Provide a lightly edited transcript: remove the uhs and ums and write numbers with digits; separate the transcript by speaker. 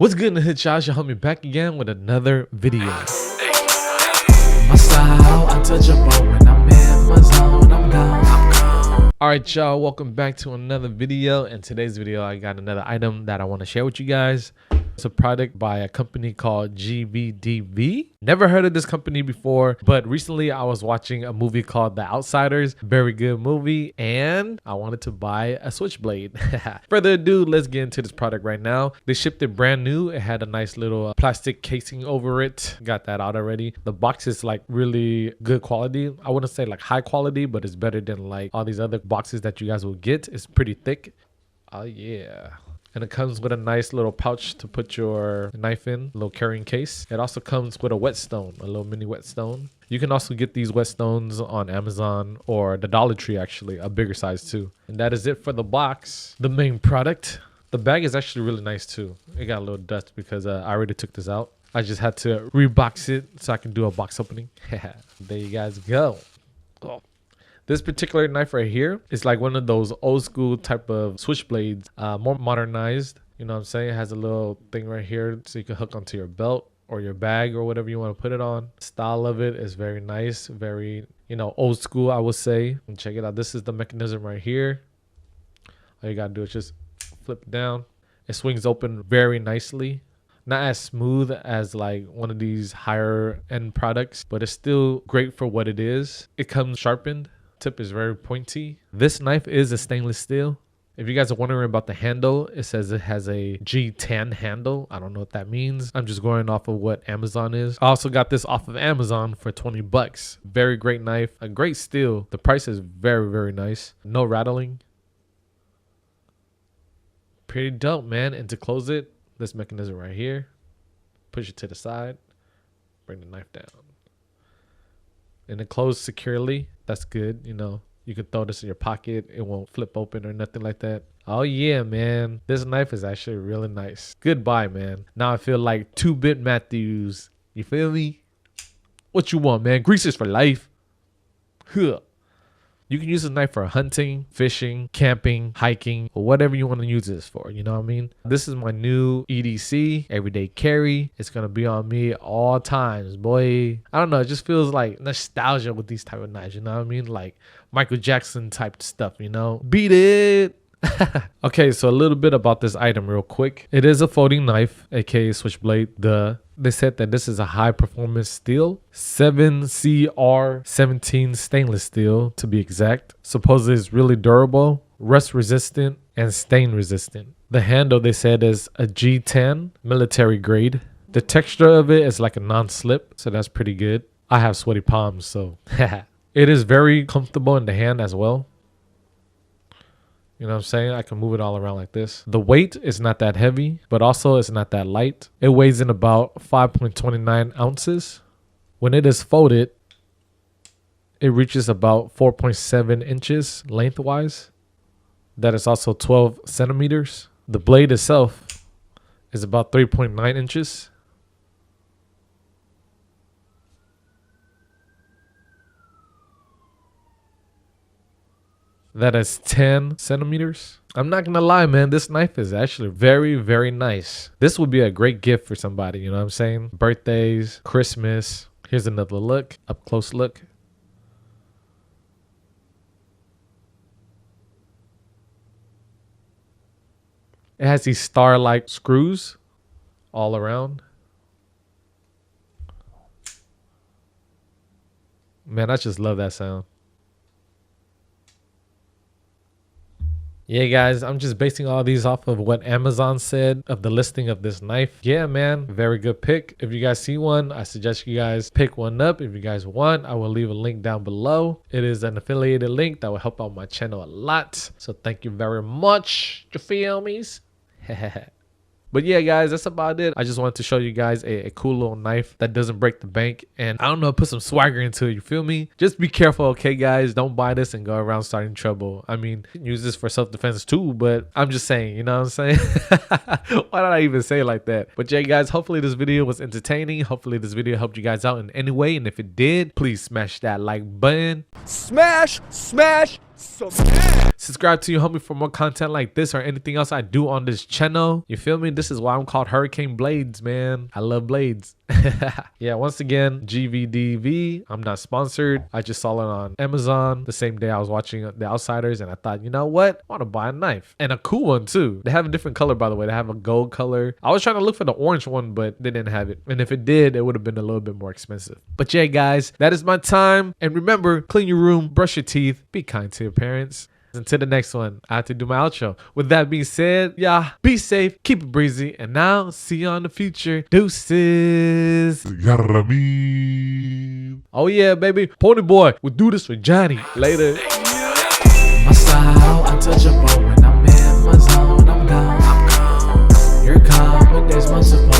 Speaker 1: What's good in the hood, y'all? Help me back again with another video.
Speaker 2: My style, untouchable. When I'm in my zone, I'm gone.
Speaker 1: All right, y'all, welcome back to another video. In today's video, I got another item that I want to share with you guys. It's a product by a company called GVDV. Never heard of this company before, but recently I was watching a movie called The Outsiders. Very good movie, and I wanted to buy a Switchblade. Further ado, let's get into this product right now. They shipped it brand new. It had a nice little plastic casing over it. Got that out already. The box is like really good quality. I wouldn't say like high quality, but it's better than like all these other boxes that you guys will get. It's pretty thick. Oh yeah. And it comes with a nice little pouch to put your knife in, a little carrying case. It also comes with a whetstone, a little mini whetstone. You can also get these whetstones on Amazon or the Dollar Tree, actually, a bigger size too. And that is it for the box, the main product. The bag is actually really nice too. It got a little dust because I already took this out. I just had to rebox it so I can do a box opening. There you guys go. Oh. This particular knife right here is like one of those old school type of switchblades, more modernized. You know what I'm saying? It has a little thing right here so you can hook onto your belt or your bag or whatever you want to put it on. The style of it is very nice, very, old school, I would say. And check it out. This is the mechanism right here. All you got to do is just flip it down. It swings open very nicely. Not as smooth as like one of these higher end products, but it's still great for what it is. It comes sharpened. Tip is very pointy. This knife is a stainless steel. If you guys are wondering about the handle, it says it has a G10 handle. I don't know what that means. I'm just going off of what Amazon is. I also got this off of Amazon for 20 bucks. Very great knife, a great steel. The price is very, very nice. No rattling. Pretty dope, man. And to close it, this mechanism right here. Push it to the side. Bring the knife down. And it closed securely. That's good. You could throw this in your pocket. It won't flip open or nothing like that. Oh yeah, man. This knife is actually really nice. Goodbye, man. Now I feel like 2-Bit Matthews. You feel me? What you want, man? Greasers for life. Huh. You can use a knife for hunting, fishing, camping, hiking, or whatever you want to use this for. You know what I mean? This is my new EDC, everyday carry. It's going to be on me all times, boy. I don't know. It just feels like nostalgia with these type of knives. You know what I mean? Like Michael Jackson type stuff, Beat it. Okay, so a little bit about this item real quick. It is a folding knife, aka Switchblade. They said that this is a high performance steel, 7CR17 stainless steel to be exact. Supposedly it's really durable, rust resistant, and stain resistant. The handle, they said, is a G10 military grade. The texture of it is like a non-slip, so that's pretty good. I have sweaty palms, so it is very comfortable in the hand as well. You know what I'm saying? I can move it all around like this. The weight is not that heavy, but also it's not that light. It weighs in about 5.29 ounces. When it is folded, it reaches about 4.7 inches lengthwise. That is also 12 centimeters. The blade itself is about 3.9 inches. That is 10 centimeters. I'm not gonna lie, man. This knife is actually very, very nice. This would be a great gift for somebody, you know what I'm saying? Birthdays, Christmas. Here's another look, up close look. It has these star-like screws all around. Man, I just love that sound. Yeah, guys, I'm just basing all these off of what Amazon said of the listing of this knife. Yeah, man, very good pick. If you guys see one, I suggest you guys pick one up. If you guys want, I will leave a link down below. It is an affiliated link that will help out my channel a lot. So thank you very much, you feel me? But yeah, guys, that's about it. I just wanted to show you guys a cool little knife that doesn't break the bank. And I don't know, put some swagger into it, you feel me? Just be careful, okay, guys? Don't buy this and go around starting trouble. I mean, you can use this for self-defense too, but I'm just saying, you know what I'm saying? Why did I even say it like that? But yeah, guys, hopefully this video was entertaining. Hopefully this video helped you guys out in any way. And if it did, please smash that like button.
Speaker 3: Smash, smash,
Speaker 1: Subscribe to your homie for more content like this or anything else I do on this channel. You feel me? This is why I'm called HurricaneBladez, man. I love blades. Yeah, once again, GVDV. I'm not sponsored. I just saw it on Amazon the same day I was watching The Outsiders, and I thought, you know what? I want to buy a knife. And a cool one too. They have a different color, by the way. They have a gold color. I was trying to look for the orange one, but they didn't have it. And if it did, it would have been a little bit more expensive. But yeah, guys, that is my time. And remember, clean your room, brush your teeth, be kind to your parents. Until the next one, I have to do my outro. With that being said, yeah, be safe, keep it breezy, and now see you on the future. Deuces. Oh yeah, baby. Pony boy, we'll do this with Johnny. Later.
Speaker 2: My style untouchable when I'm in my zone. I'm gone. You're calm, but there's my support.